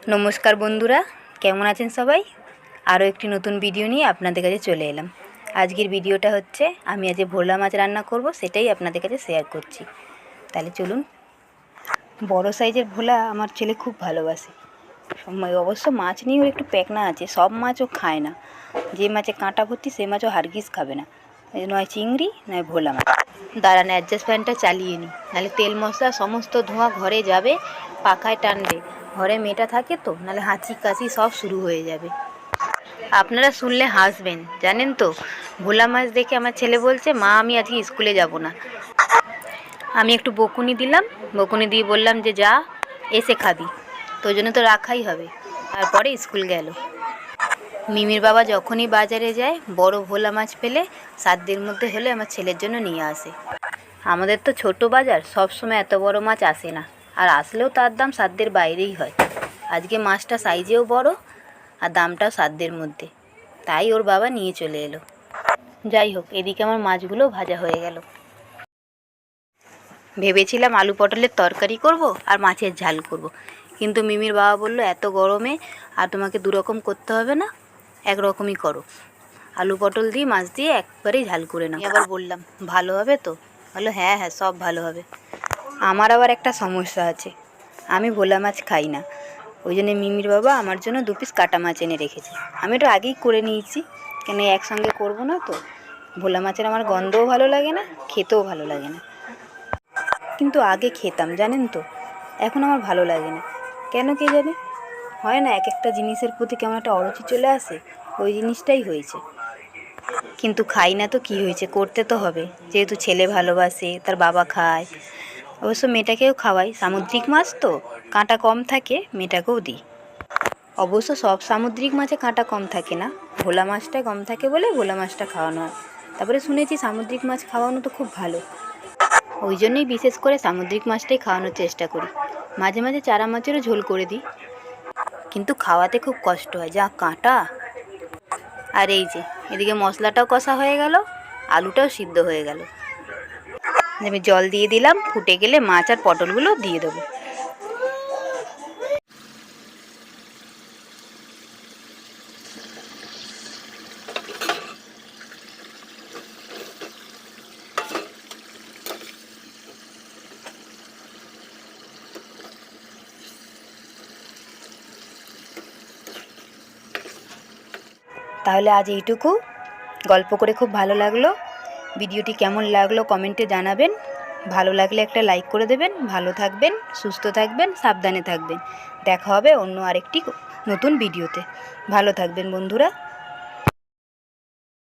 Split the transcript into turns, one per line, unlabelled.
নমস্কার বন্ধুরা, কেমন আছেন সবাই? আরও একটি নতুন ভিডিও নিয়ে আপনাদের কাছে চলে এলাম। আজকের ভিডিওটা হচ্ছে আমি আজ ভোলা মাছ রান্না করব, সেটাই আপনাদের কাছে শেয়ার করছি। তাহলে চলুন। বড় সাইজের ভোলা আমার ছেলে খুব ভালোবাসে। অবশ্য মাছ নিয়েও একটু প্যাকনা আছে, সব মাছও খায় না। যে মাছে কাঁটা ভর্তি সে মাছও হারগিজ খাবে না, নয় চিংড়ি নয় ভোলা মাছ। দাঁড়ান, অ্যাডজাস্ট ফ্যানটা চালিয়ে নিই, নাহলে তেল মশলা সমস্ত ধোঁয়া ঘরে যাবে, পাখায় টানবে। ঘরে মেয়েটা থাকে তো, নাহলে হাঁচি কাশি সব শুরু হয়ে যাবে। আপনারা শুনলে হাসবেন, জানেন তো। ভোলা মাছ দেখে আমার ছেলে বলছে, মা আমি আজকে স্কুলে যাব না। আমি একটু বকুনি দিলাম, বকুনি দিয়ে বললাম যে যা, এসে খাবি, তোর জন্য তো রাখাই হবে। তারপরে স্কুল গেল। মিমির বাবা যখনই বাজারে যায় বড় ভোলা মাছ পেলে 7 দিনের মধ্যে হলে আমার ছেলের জন্য নিয়ে আসে। আমাদের তো ছোট বাজার, সবসময় এত বড় মাছ আসে না, আর আসলেও তার দাম সাধ্যের বাইরেই হয়। আজকে মাছটা সাইজেও বড় আর দামটাও সাধ্যের মধ্যে, তাই ওর বাবা নিয়ে চলে এলো। যাই হোক, এদিকে আমার মাছগুলো ভাজা হয়ে গেল। ভেবেছিলাম আলু পটলের তরকারি করব আর মাছের ঝাল করব, কিন্তু মিমির বাবা বলল এত গরমে আর তোমাকে দুরকম করতে হবে না, একরকমই করো, আলু পটল দিয়ে মাছ দিয়ে একবারেই ঝাল করে নাও। আবার বললাম ভালো হবে তো? বললো হ্যাঁ হ্যাঁ, সব ভালো হবে। আমার আবার একটা সমস্যা আছে, আমি ভোলা মাছ খাই না। ওই জন্য মিমির বাবা আমার জন্য 2 পিস কাটা মাছ এনে রেখেছে। আমি এটা আগেই করে নিয়েছি, কেন একসঙ্গে করবো না তো। ভোলা মাছের আমার গন্ধও ভালো লাগে না, খেতেও ভালো লাগে না। কিন্তু আগে খেতাম, জানেন তো, এখন আমার ভালো লাগে না। কেন কে জানে, হয় না এক একটা জিনিসের প্রতি কেমন একটা অরুচি চলে আসে, ওই জিনিসটাই হয়েছে। কিন্তু খাই না তো কি হয়েছে, করতে তো হবে, যেহেতু ছেলে ভালোবাসে, তার বাবা খায়। অবশ্য মেয়েটাকেও খাওয়াই, সামুদ্রিক মাছ তো কাঁটা কম থাকে, মেয়েটাকেও দিই। অবশ্য সব সামুদ্রিক মাছে কাঁটা কম থাকে না, ভোলা মাছটা কম থাকে বলে ভোলা মাছটা খাওয়ানো হয়। তারপরে শুনেছি সামুদ্রিক মাছ খাওয়ানো তো খুব ভালো, ওই জন্যই বিশেষ করে সামুদ্রিক মাছটাই খাওয়ানোর চেষ্টা করি। মাঝে মাঝে চারা মাছেরও ঝোল করে দিই, কিন্তু খাওয়াতে খুব কষ্ট হয়, যা কাঁটা। আর এই যে এদিকে মশলাটাও কষা হয়ে গেল, আলুটাও সিদ্ধ হয়ে গেল। আমি জল দিয়ে দিলাম, ফুটে গেলে মাছ আর পটলগুলো দিয়ে দেবো। তাহলে আজ এইটুকু, গল্প করে খুব ভালো লাগলো। ভিডিওটি কেমন লাগলো কমেন্টে জানাবেন। ভালো লাগলে একটা লাইক করে দেবেন। ভালো থাকবেন, সুস্থ থাকবেন, সাবধানে থাকবেন। দেখা হবে অন্য আরেকটি নতুন ভিডিওতে। ভালো থাকবেন বন্ধুরা।